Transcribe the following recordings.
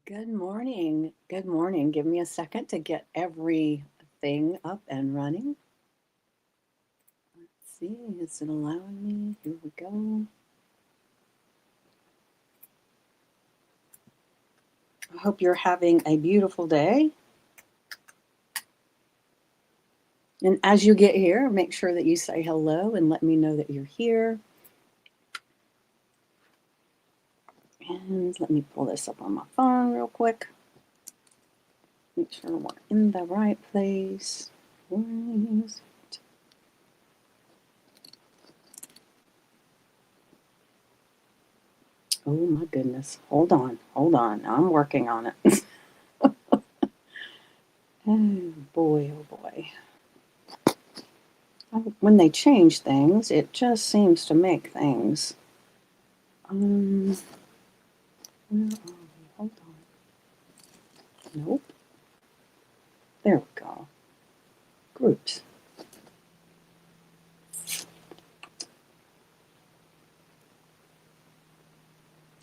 Good morning. Good morning. Give me a second to get everything up and running. Let's see, is it allowing me? Here we go. I hope you're having a beautiful day. And as you get here, make sure that you say hello and let me know that you're here. And let me pull this up on my phone real quick. Make sure we're in the right place. Oh my goodness. Hold on. Hold on. I'm working on it. Oh boy, oh boy. When they change things, it just seems to make things. Where are we? Hold on. Nope. There we go. Groups.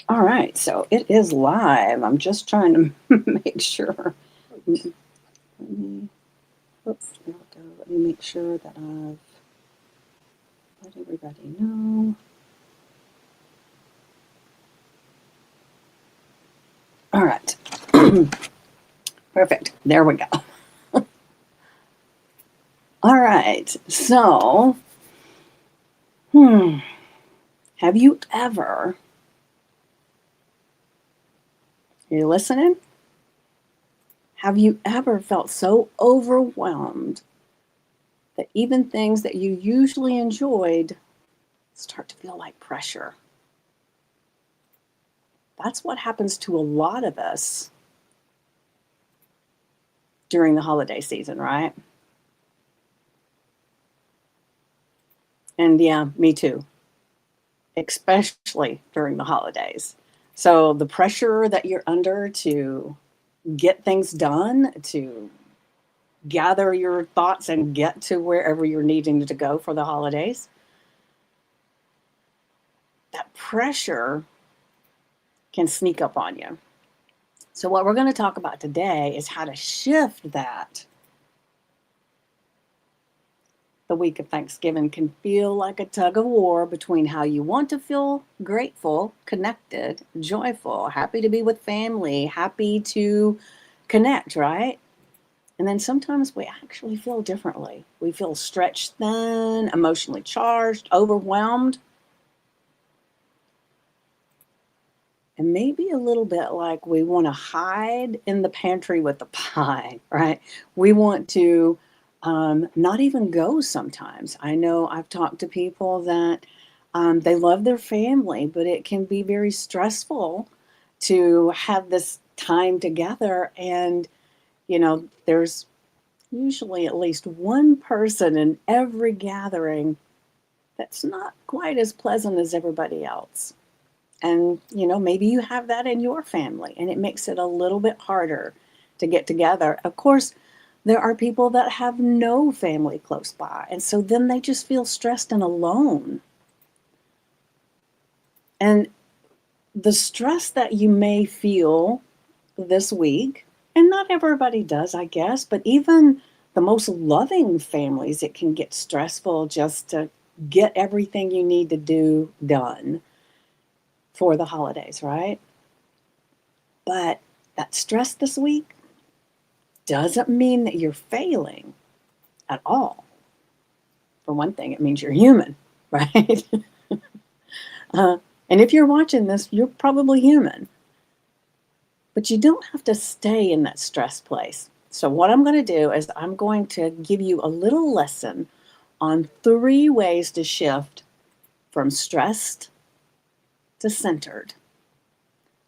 All right, so it is live. I'm just trying to make sure. Oops, there we go. Let me make sure that I've let everybody know. All right. Perfect. There we go. All right. So, have you ever, you listening? Have you ever felt so overwhelmed that even things that you usually enjoyed start to feel like pressure? That's what happens to a lot of us during the holiday season, right? And yeah, me too, especially during the holidays. So the pressure that you're under to get things done, to gather your thoughts and get to wherever you're needing to go for the holidays, that pressure can sneak up on you. So, what we're going to talk about today is how to shift that. The week of Thanksgiving can feel like a tug of war between how you want to feel grateful, connected, joyful, happy to be with family, happy to connect, right? And then sometimes we actually feel differently. We feel stretched thin, emotionally charged, overwhelmed, and maybe a little bit like we want to hide in the pantry with the pie, right? We want to not even go sometimes. I know I've talked to people that they love their family, but it can be very stressful to have this time together. And, there's usually at least one person in every gathering that's not quite as pleasant as everybody else. And, maybe you have that in your family and it makes it a little bit harder to get together. Of course, there are people that have no family close by. And so then they just feel stressed and alone. And the stress that you may feel this week, and not everybody does, I guess, but even the most loving families, it can get stressful just to get everything you need to do done for the holidays, right? But that stress this week doesn't mean that you're failing at all. For one thing, it means you're human, right? uh, and if you're watching this, you're probably human. But you don't have to stay in that stress place. So, what I'm going to do is I'm going to give you a little lesson on 3 ways to shift from stressed to centered.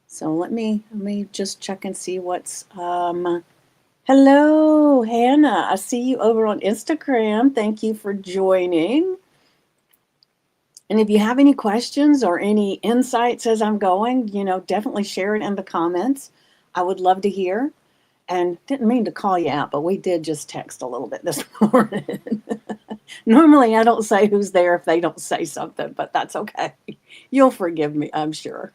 So let me just check and see what's hello, Hannah. I see you over on Instagram. Thank you for joining. And if you have any questions or any insights as I'm going, definitely share it in the comments. I would love to hear. And didn't mean to call you out, but we did just text a little bit this morning. Normally, I don't say who's there if they don't say something, but that's okay. You'll forgive me, I'm sure.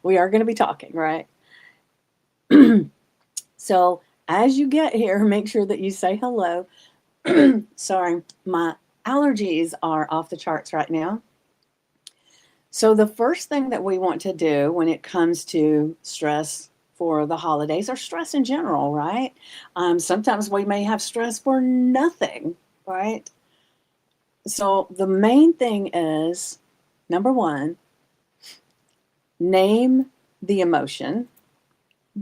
We are going to be talking, right? So as you get here, make sure that you say hello. Sorry, my allergies are off the charts right now. So the first thing that we want to do when it comes to stress for the holidays or stress in general, right? Sometimes we may have stress for nothing, right? So the main thing is number one, name the emotion.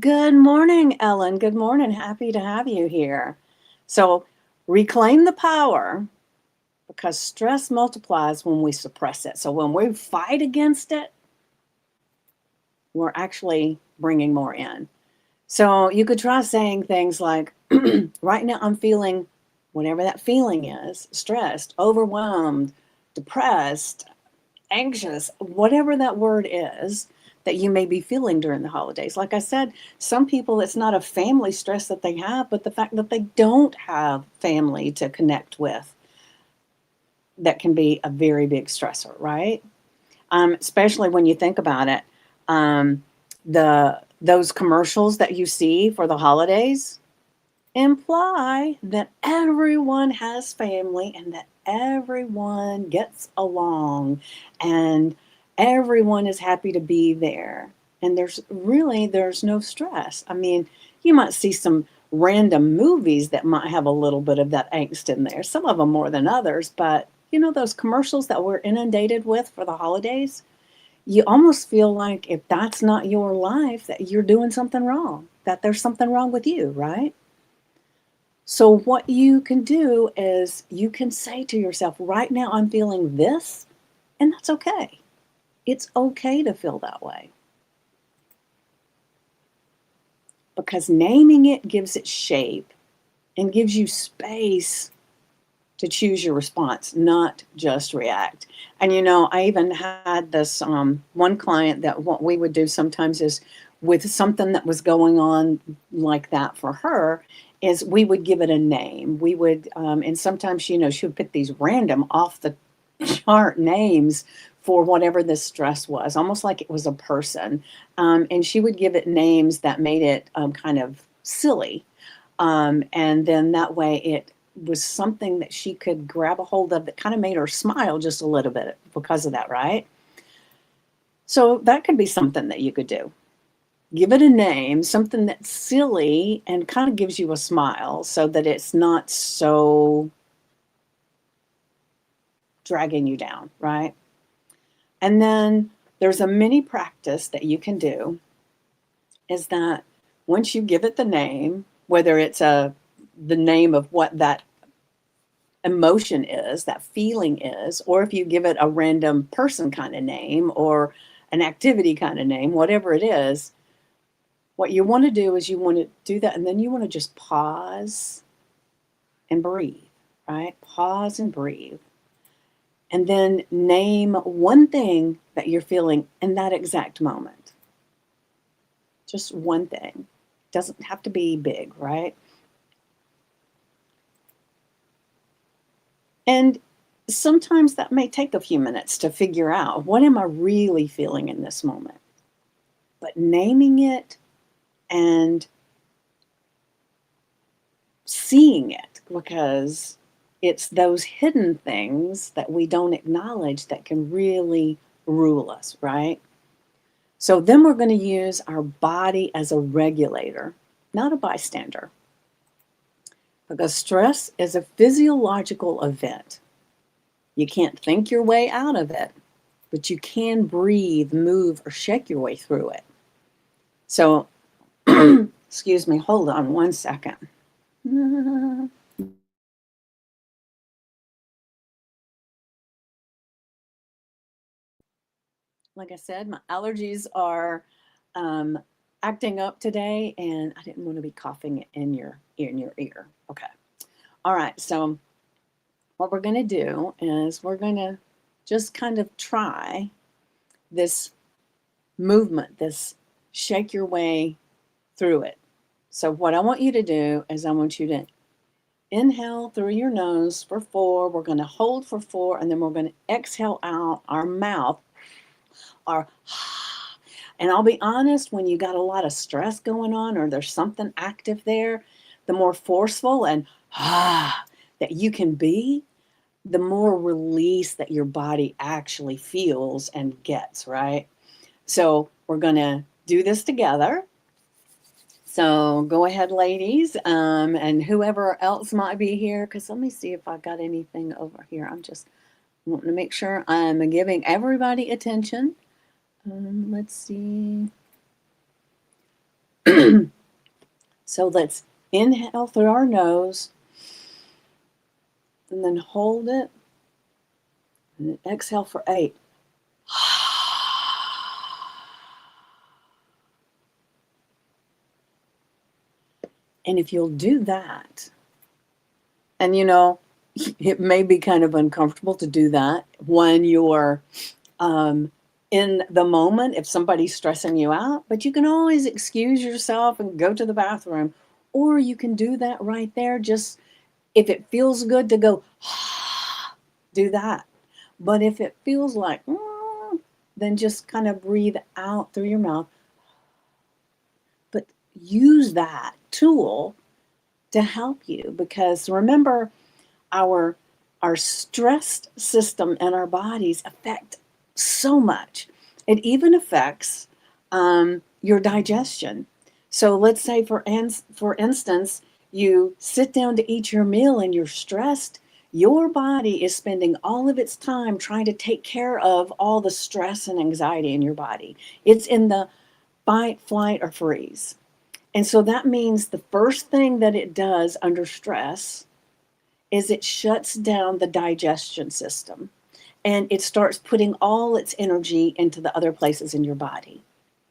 Good morning, Ellen. Good morning. Happy to have you here. So reclaim the power because stress multiplies when we suppress it. So when we fight against it, we're actually bringing more in. So you could try saying things like, right now I'm feeling whatever that feeling is, stressed, overwhelmed, depressed, anxious, whatever that word is that you may be feeling during the holidays. Like I said, some people, it's not a family stress that they have, but the fact that they don't have family to connect with, that can be a very big stressor, right? Especially when you think about it. Those commercials that you see for the holidays imply that everyone has family and that everyone gets along and everyone is happy to be there. And there's no stress. I mean, you might see some random movies that might have a little bit of that angst in there, some of them more than others, but you know, those commercials that we're inundated with for the holidays, you almost feel like if that's not your life, that you're doing something wrong, that there's something wrong with you, right? So, what you can do is you can say to yourself, right now I'm feeling this, and that's okay. It's okay to feel that way because naming it gives it shape and gives you space to choose your response, not just react. And you know, I even had this one client that what we would do sometimes is with something that was going on like that for her is we would give it a name. We would, and sometimes, you know, she would pick these random off the chart names for whatever the stress was, almost like it was a person. And she would give it names that made it kind of silly. And then that way it was something that she could grab a hold of that kind of made her smile just a little bit because of that, right? So that could be something that you could do. Give it a name, something that's silly and kind of gives you a smile so that it's not so dragging you down, right? And then there's a mini practice that you can do is that once you give it the name, whether it's the name of what that emotion is, that feeling is, or if you give it a random person kind of name or an activity kind of name, whatever it is, what you want to do is you want to do that and then you want to just pause and breathe, right? Pause and breathe. And then name one thing that you're feeling in that exact moment. Just one thing. Doesn't have to be big, right? And sometimes that may take a few minutes to figure out what am I really feeling in this moment. But naming it and seeing it, because it's those hidden things that we don't acknowledge that can really rule us, right? So then we're going to use our body as a regulator, not a bystander, because stress is a physiological event. You can't think your way out of it, but you can breathe, move, or shake your way through it. So, excuse me, hold on one second. Like I said, my allergies are um, acting up today, and I didn't want to be coughing in your ear. Okay. All right. So what we're going to do is we're going to just kind of try this movement, this shake your way through it. So what I want you to do is I want you to inhale through your nose for 4. We're going to hold for 4, and then we're going to exhale out our mouth, our And I'll be honest, when you got a lot of stress going on or there's something active there, the more forceful and that you can be, the more release that your body actually feels and gets, right? So we're going to do this together. So go ahead, ladies, and whoever else might be here, because let me see if I've got anything over here. I'm just wanting to make sure I'm giving everybody attention. Let's see. So let's inhale through our nose and then hold it and then exhale for 8. And if you'll do that, and it may be kind of uncomfortable to do that when you're in the moment, if somebody's stressing you out, but you can always excuse yourself and go to the bathroom, or you can do that right there. Just if it feels good to go, do that. But if it feels like, then just kind of breathe out through your mouth. But use that tool to help you, because remember, our stressed system and our bodies affect so much. It even affects your digestion. So let's say, for instance, you sit down to eat your meal and you're stressed. Your body is spending all of its time trying to take care of all the stress and anxiety in your body. It's in the fight, flight, or freeze. And so that means the first thing that it does under stress is it shuts down the digestion system, and it starts putting all its energy into the other places in your body,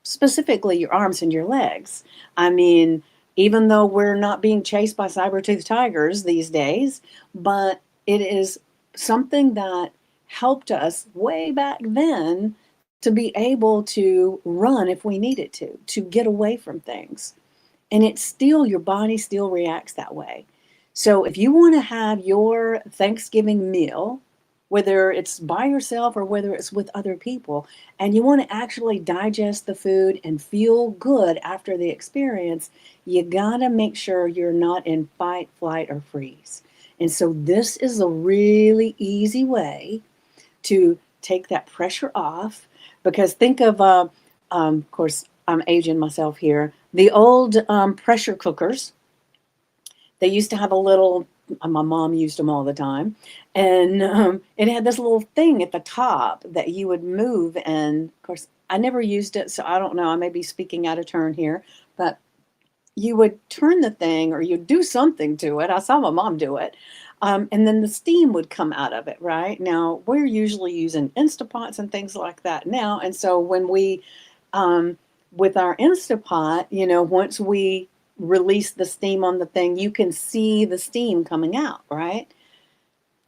specifically your arms and your legs. I mean, even though we're not being chased by saber-toothed tigers these days, but it is something that helped us way back then to be able to run if we needed to get away from things. And it's still, your body still reacts that way. So if you want to have your Thanksgiving meal, whether it's by yourself or whether it's with other people, and you want to actually digest the food and feel good after the experience, you got to make sure you're not in fight, flight, or freeze. And so this is a really easy way to take that pressure off, because think of course, I'm aging myself here, the old pressure cookers. They used to have a little, my mom used them all the time, and it had this little thing at the top that you would move. And of course, I never used it, so I don't know. I may be speaking out of turn here, but you would turn the thing or you'd do something to it. I saw my mom do it. And then the steam would come out of it, right? Now, we're usually using Instapots and things like that now. And so when we, with our Instapot, once we release the steam on the thing, you can see the steam coming out, right?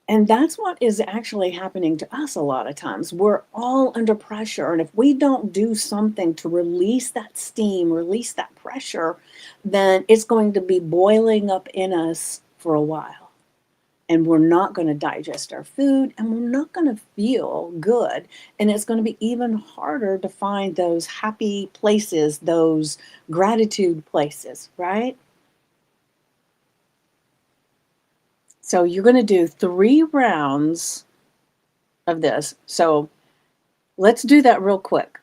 And that's what is actually happening to us a lot of times. We're all under pressure. And if we don't do something to release that steam, release that pressure, then it's going to be boiling up in us for a while. And we're not going to digest our food, and we're not going to feel good. And it's going to be even harder to find those happy places, those gratitude places, right? So you're going to do 3 rounds of this. So let's do that real quick.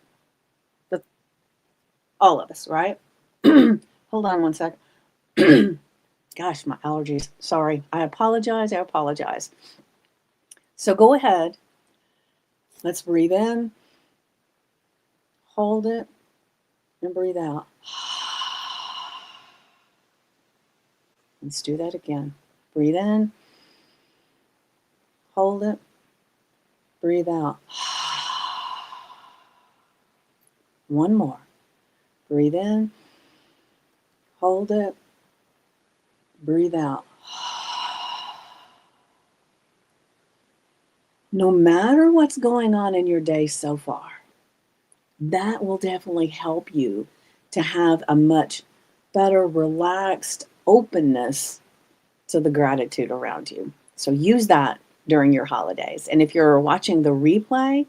With all of us, right? Hold on one second. Gosh, my allergies. Sorry. I apologize. I apologize. So go ahead. Let's breathe in. Hold it. And breathe out. Let's do that again. Breathe in. Hold it. Breathe out. One more. Breathe in. Hold it. Breathe out. No matter what's going on in your day so far, that will definitely help you to have a much better, relaxed openness to the gratitude around you. So use that during your holidays. And if you're watching the replay,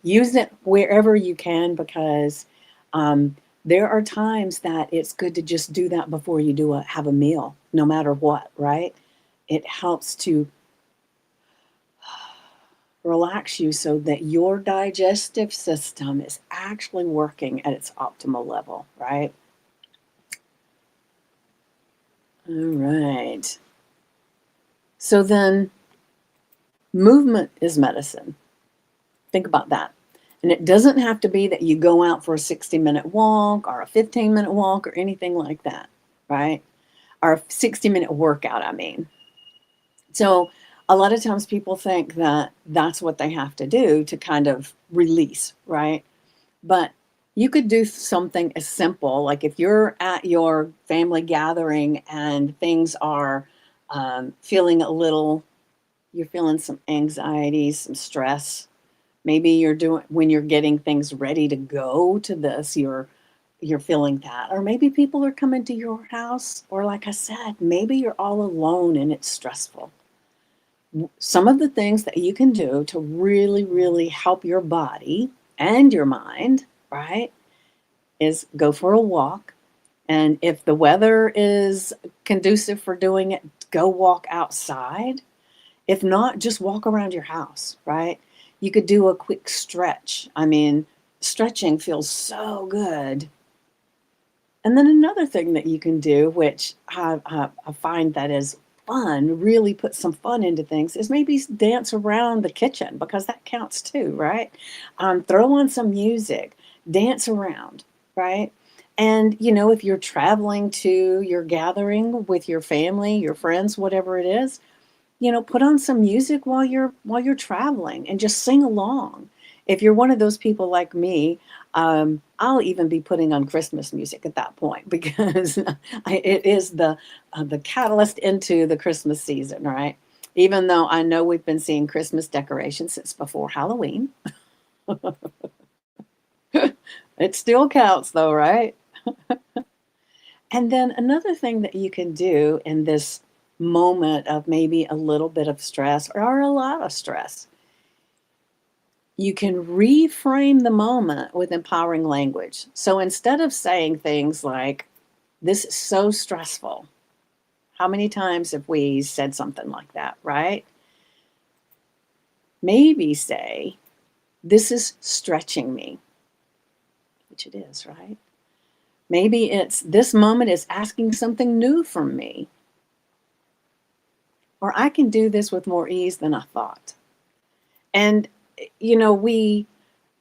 Use it wherever you can because um, there are times that it's good to just do that before you have a meal, no matter what, right? It helps to relax you so that your digestive system is actually working at its optimal level, right? All right. So then, movement is medicine. Think about that. And it doesn't have to be that you go out for a 60-minute walk or a 15-minute walk or anything like that, right? Or a 60-minute workout, I mean. So a lot of times people think that that's what they have to do to kind of release, right? But you could do something as simple, like if you're at your family gathering and things are feeling a little, you're feeling some anxiety, some stress. Maybe you're doing when you're getting things ready to go to this, you're feeling that. Or maybe people are coming to your house, or like I said, maybe you're all alone and it's stressful. Some of the things that you can do to really, really help your body and your mind, right, is go for a walk. And if the weather is conducive for doing it, go walk outside. If not, just walk around your house, right? You could do a quick stretch. I mean, stretching feels so good. And then another thing that you can do, which I find that is fun, really put some fun into things, is maybe dance around the kitchen because that counts too, right? Throw on some music, dance around, right? And if you're traveling to your gathering with your family, your friends, whatever it is, put on some music while you're traveling and just sing along. If you're one of those people like me, I'll even be putting on Christmas music at that point because it is the catalyst into the Christmas season, right? Even though I know we've been seeing Christmas decorations since before Halloween, it still counts though, right? And then another thing that you can do in this moment of maybe a little bit of stress or a lot of stress, you can reframe the moment with empowering language. So instead of saying things like, this is so stressful, how many times have we said something like that, right? Maybe say, this is stretching me, which it is, right? Maybe it's, this moment is asking something new from me, or I can do this with more ease than I thought. And, we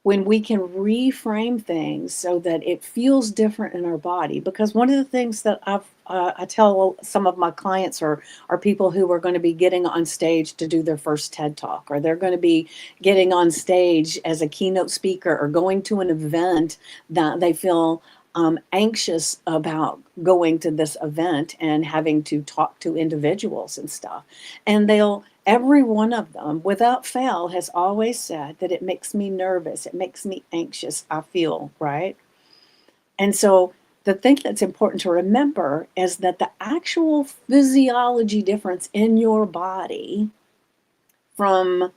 when we can reframe things so that it feels different in our body. Because one of the things that I tell some of my clients are people who are going to be getting on stage to do their first TED Talk, or they're going to be getting on stage as a keynote speaker, or going to an event that they feel anxious about going to this event and having to talk to individuals and stuff. And every one of them, without fail, has always said that it makes me nervous, it makes me anxious, I feel, right? And so the thing that's important to remember is that the actual physiology difference in your body from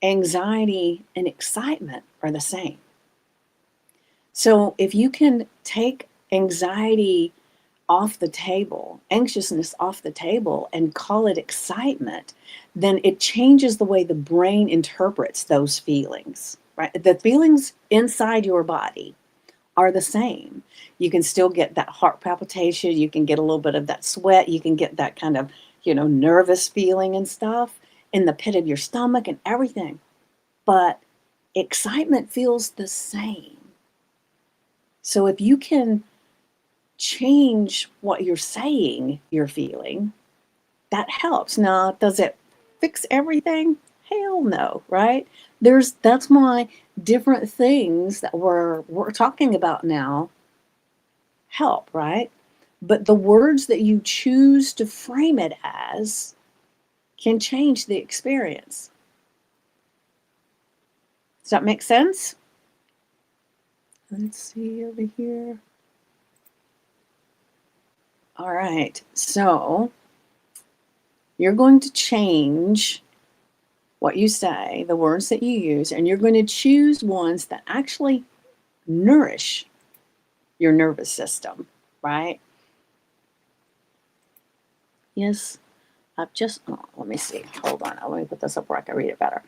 anxiety and excitement are the same. So if you can take anxiety off the table, anxiousness off the table, and call it excitement, then it changes the way the brain interprets those feelings, right? The feelings inside your body are the same. You can still get that heart palpitation, you can get a little bit of that sweat, you can get that kind of, nervous feeling and stuff in the pit of your stomach and everything. But excitement feels the same. So if you can change what you're saying you're feeling, that helps. Now, does it fix everything? Hell no, right? That's why different things that we're talking about now help, right? But the words that you choose to frame it as can change the experience. Does that make sense? Let's see over here. All right, so you're going to change what you say, the words that you use, and you're going to choose ones that actually nourish your nervous system, right? Yes, let me see. Hold on. Let me put this up where I can read it better.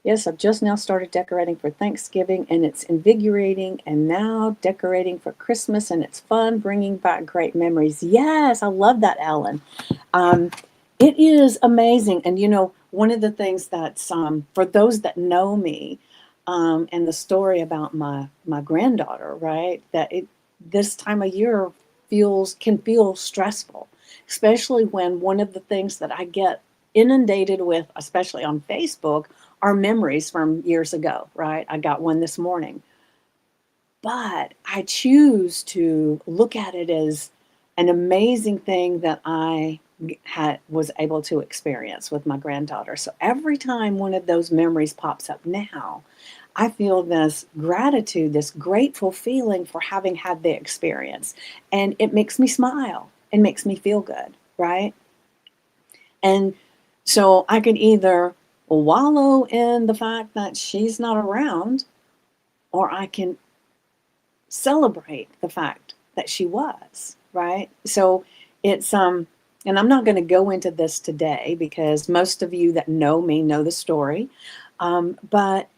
Yes, I've just now started decorating for Thanksgiving and it's invigorating, and now decorating for Christmas and it's fun, bringing back great memories. Yes, I love that, Ellen. Um, it is amazing. And one of the things that's for those that know me, and the story about my granddaughter, right? This time of year can feel stressful, especially when one of the things that I get inundated with, especially on Facebook, are memories from years ago, right? I got one this morning. But I choose to look at it as an amazing thing that I was able to experience with my granddaughter. So every time one of those memories pops up now, I feel this gratitude, this grateful feeling for having had the experience. And it makes me smile and makes me feel good, right? And so I could either wallow in the fact that she's not around, or I can celebrate the fact that she was, right? So it's and I'm not going to go into this today because most of you that know me know the story. But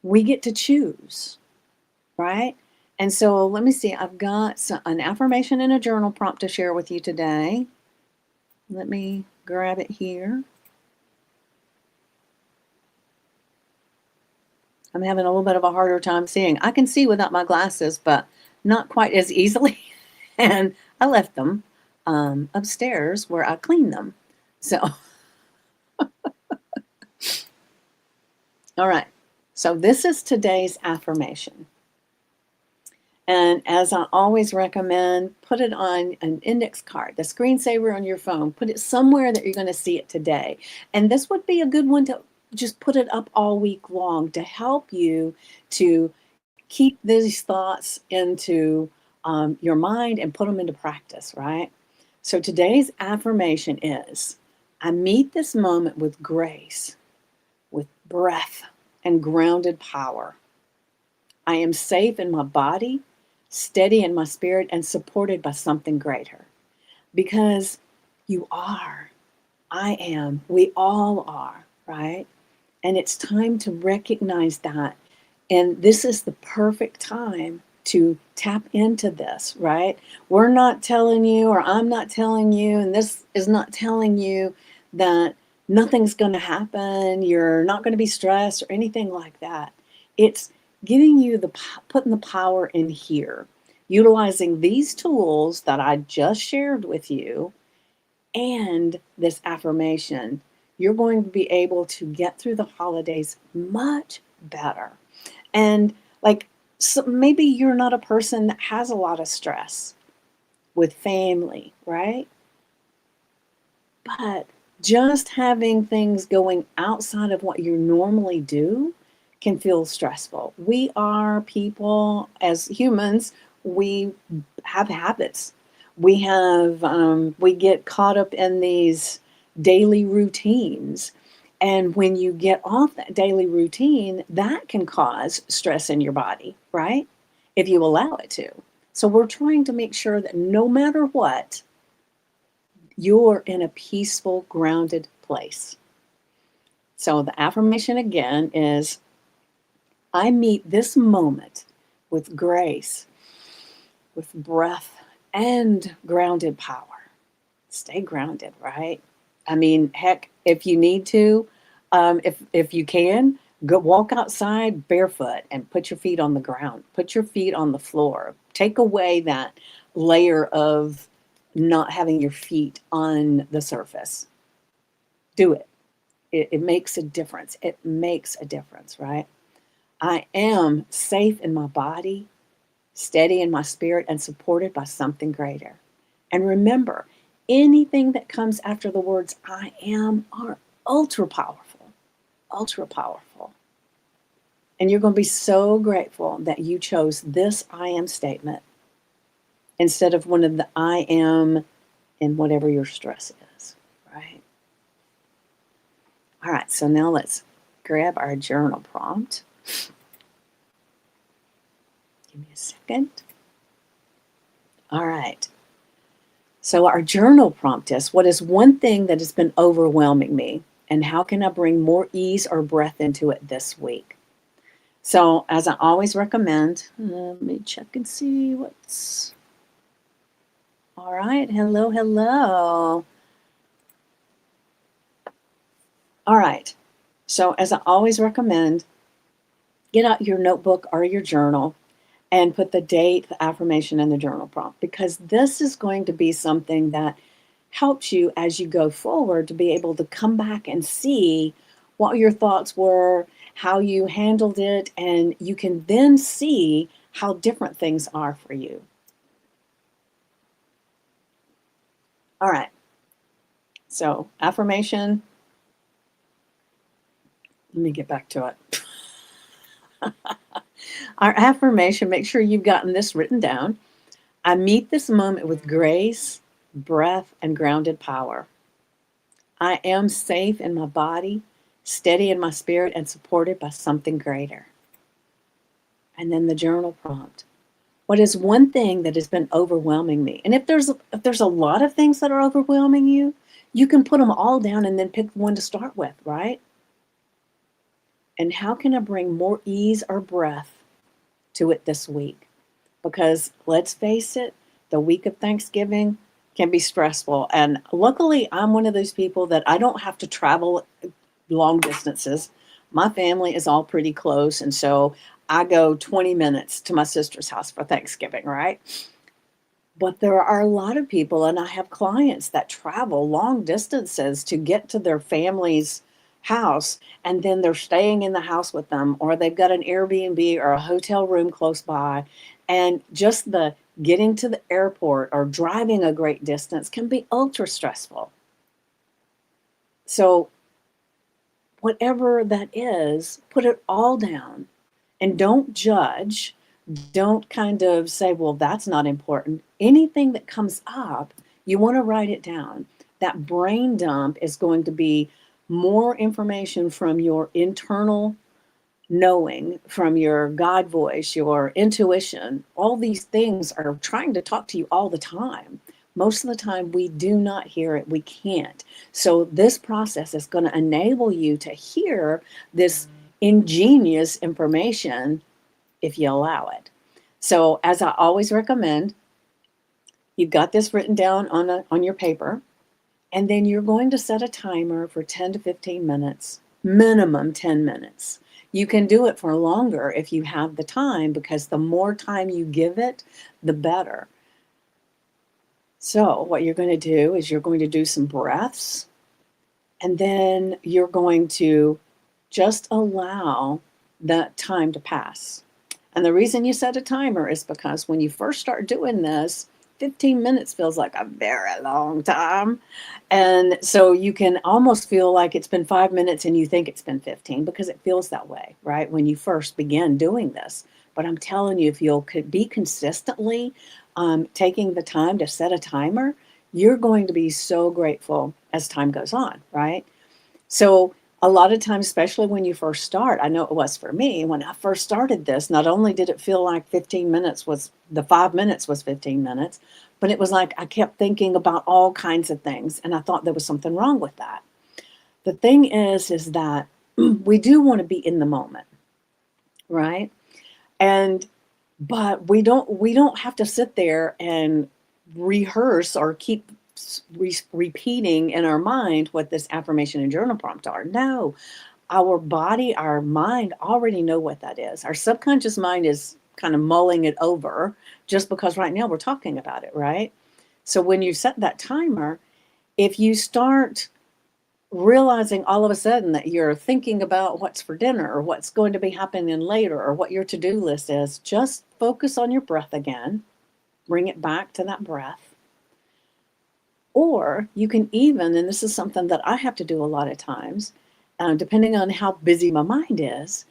we get to choose, right? And so let me see, I've got an affirmation and a journal prompt to share with you today. Let me grab it here. I'm having a little bit of a harder time seeing. I can see without my glasses, but not quite as easily. And I left them upstairs where I cleaned them. So, all right. So this is today's affirmation. And as I always recommend, put it on an index card, the screensaver on your phone. Put it somewhere that you're going to see it today. And this would be a good one to just put it up all week long to help you to keep these thoughts into your mind and put them into practice, right? So today's affirmation is, I meet this moment with grace, with breath and grounded power. I am safe in my body, steady in my spirit, and supported by something greater. Because you are, I am, we all are, right? And it's time to recognize that. And this is the perfect time to tap into this, right? We're not telling you, or I'm not telling you, and this is not telling you that nothing's going to happen, you're not going to be stressed or anything like that. It's giving you putting the power in here, utilizing these tools that I just shared with you and this affirmation. You're going to be able to get through the holidays much better. And so maybe you're not a person that has a lot of stress with family, right? But just having things going outside of what you normally do can feel stressful. We are people, as humans, we have habits. We get caught up in these daily routines. And when you get off that daily routine, that can cause stress in your body, right? If you allow it to. So we're trying to make sure that no matter what, you're in a peaceful, grounded place. So the affirmation again is, I meet this moment with grace, with breath, and grounded power. Stay grounded, right? I mean, heck, if you need to, if you can, go walk outside barefoot and put your feet on the ground. Put your feet on the floor. Take away that layer of not having your feet on the surface. Do it. It makes a difference. It makes a difference, right? I am safe in my body, steady in my spirit, and supported by something greater. And remember, anything that comes after the words I am are ultra powerful, ultra powerful. And you're going to be so grateful that you chose this I am statement instead of one of the I am in whatever your stress is, right? All right, so now let's grab our journal prompt. Give me a second. All right. So our journal prompt is, what is one thing that has been overwhelming me? And how can I bring more ease or breath into it this week? So as I always recommend, let me check and see what's... All right, hello, hello. All right, so as I always recommend, get out your notebook or your journal and put the date, the affirmation, and the journal prompt, because this is going to be something that helps you as you go forward to be able to come back and see what your thoughts were, how you handled it, and you can then see how different things are for you. All right. So, affirmation. Let me get back to it. Our affirmation, make sure you've gotten this written down. I meet this moment with grace, breath, and grounded power. I am safe in my body, steady in my spirit, and supported by something greater. And then the journal prompt. What is one thing that has been overwhelming me? And if there's a lot of things that are overwhelming you, you can put them all down and then pick one to start with, right? And how can I bring more ease or breath to it this week? Because let's face it, the week of Thanksgiving can be stressful. And luckily, I'm one of those people that I don't have to travel long distances. My family is all pretty close. And so I go 20 minutes to my sister's house for Thanksgiving, right? But there are a lot of people, and I have clients that travel long distances to get to their family's house, and then they're staying in the house with them, or they've got an Airbnb or a hotel room close by. And just the getting to the airport or driving a great distance can be ultra stressful. So, whatever that is, put it all down and don't judge. Don't kind of say, well, that's not important. Anything that comes up, you want to write it down. That brain dump is going to be more information from your internal knowing, from your God voice, your intuition. All these things are trying to talk to you all the time. Most of the time, we do not hear it. We can't. So this process is going to enable you to hear this ingenious information if you allow it. So as I always recommend, you've got this written down on your paper, and then you're going to set a timer for 10 to 15 minutes, minimum 10 minutes. You can do it for longer if you have the time, because the more time you give it, the better. So what you're going to do is you're going to do some breaths, and then you're going to just allow that time to pass. And the reason you set a timer is because when you first start doing this, 15 minutes feels like a very long time. And so you can almost feel like it's been 5 minutes and you think it's been 15, because it feels that way, right? When you first begin doing this. But I'm telling you, if you'll be consistently taking the time to set a timer, you're going to be so grateful as time goes on, right? So a lot of times, especially when you first start, I know it was for me, when I first started this, not only did it feel like 15 minutes was, the 5 minutes was 15 minutes, but it was like I kept thinking about all kinds of things, and I thought there was something wrong with that. The thing is that we do want to be in the moment, right? But we don't have to sit there and rehearse or keep repeating in our mind what this affirmation and journal prompt are. No, our body, our mind already know what that is. Our subconscious mind is kind of mulling it over just because right now we're talking about it, right? So when you set that timer, if you start realizing all of a sudden that you're thinking about what's for dinner or what's going to be happening later or what your to-do list is, just focus on your breath again. Bring it back to that breath. Or you can even, and this is something that I have to do a lot of times, depending on how busy my mind is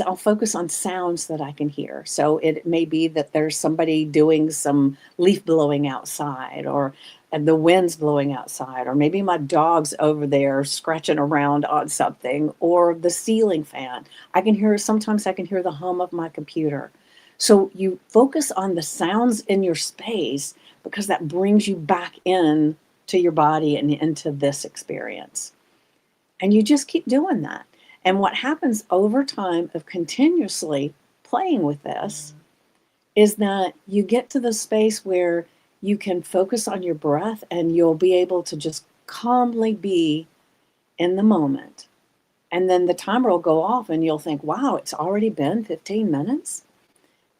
I'll focus on sounds that I can hear. So it may be that there's somebody doing some leaf blowing outside, or and the wind's blowing outside, or maybe my dog's over there scratching around on something, or the ceiling fan. Sometimes I can hear the hum of my computer. So you focus on the sounds in your space because that brings you back in to your body and into this experience. And you just keep doing that. And what happens over time of continuously playing with this is that you get to the space where you can focus on your breath and you'll be able to just calmly be in the moment. And then the timer will go off and you'll think, wow, it's already been 15 minutes.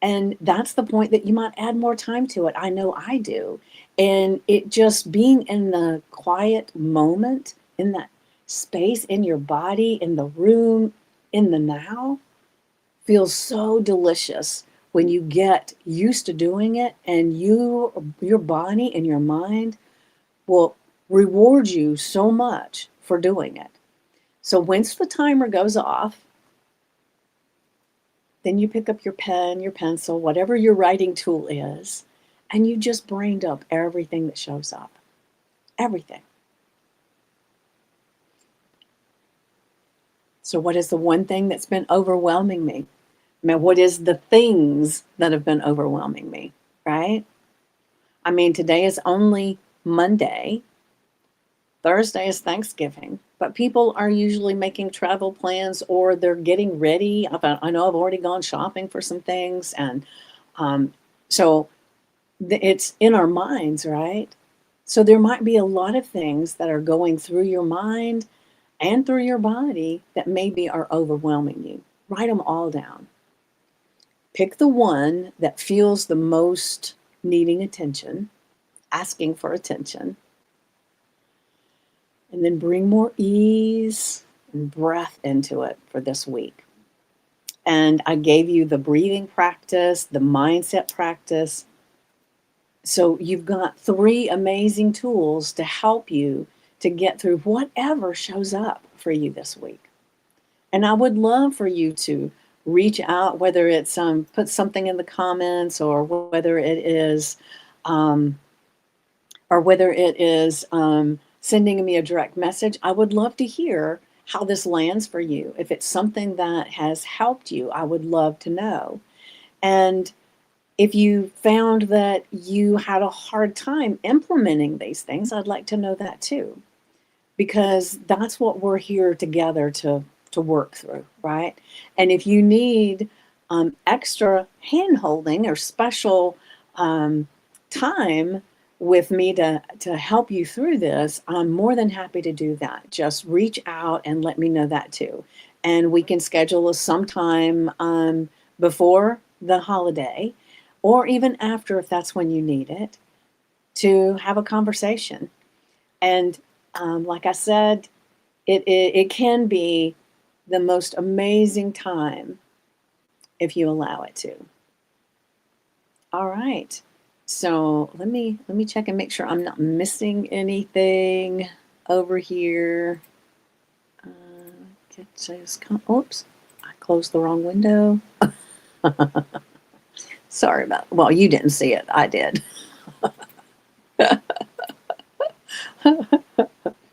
And that's the point that you might add more time to it. I know I do. And it just being in the quiet moment, in that space, in your body, in the room, in the now, feels so delicious when you get used to doing it, and your body and your mind will reward you so much for doing it. So once the timer goes off, then you pick up your pen, your pencil, whatever your writing tool is, and you just brain dump everything that shows up. Everything. So what is the one thing that's been overwhelming me? I mean, what is the things that have been overwhelming me, right? I mean, today is only Monday. Thursday is Thanksgiving, but people are usually making travel plans or they're getting ready. I know I've already gone shopping for some things, and so it's in our minds, right? So there might be a lot of things that are going through your mind and through your body that maybe are overwhelming you. Write them all down. Pick the one that feels the most needing attention, asking for attention, and then bring more ease and breath into it for this week. And I gave you the breathing practice, the mindset practice. So you've got 3 amazing tools to help you to get through whatever shows up for you this week. And I would love for you to reach out, whether it's put something in the comments, or whether it is sending me a direct message. I would love to hear how this lands for you. If it's something that has helped you, I would love to know. And if you found that you had a hard time implementing these things, I'd like to know that too, because that's what we're here together to work through, right? And if you need extra hand-holding or special time with me to help you through this, I'm more than happy to do that. Just reach out and let me know that too. And we can schedule a sometime before the holiday, or even after if that's when you need it, to have a conversation. And like I said, it can be the most amazing time if you allow it to. All right. So let me check and make sure I'm not missing anything over here. Oops, I closed the wrong window. Sorry about. Well, you didn't see it. I did.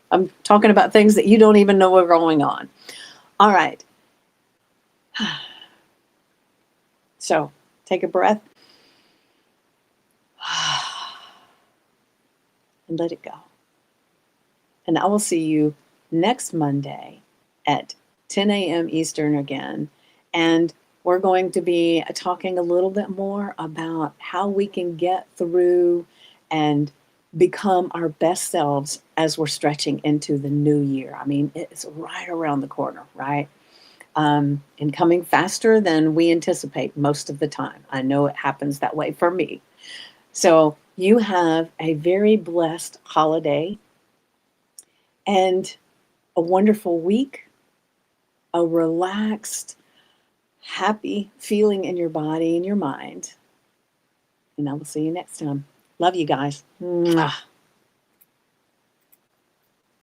I'm talking about things that you don't even know are going on. All right. So take a breath and let it go. And I will see you next Monday at 10 a.m. Eastern again. And we're going to be talking a little bit more about how we can get through and become our best selves as we're stretching into the new year. I mean, it's right around the corner, right? And coming faster than we anticipate most of the time. I know it happens that way for me. So you have a very blessed holiday and a wonderful week, a relaxed, happy feeling in your body and your mind. And I will see you next time. Love you guys. Mwah.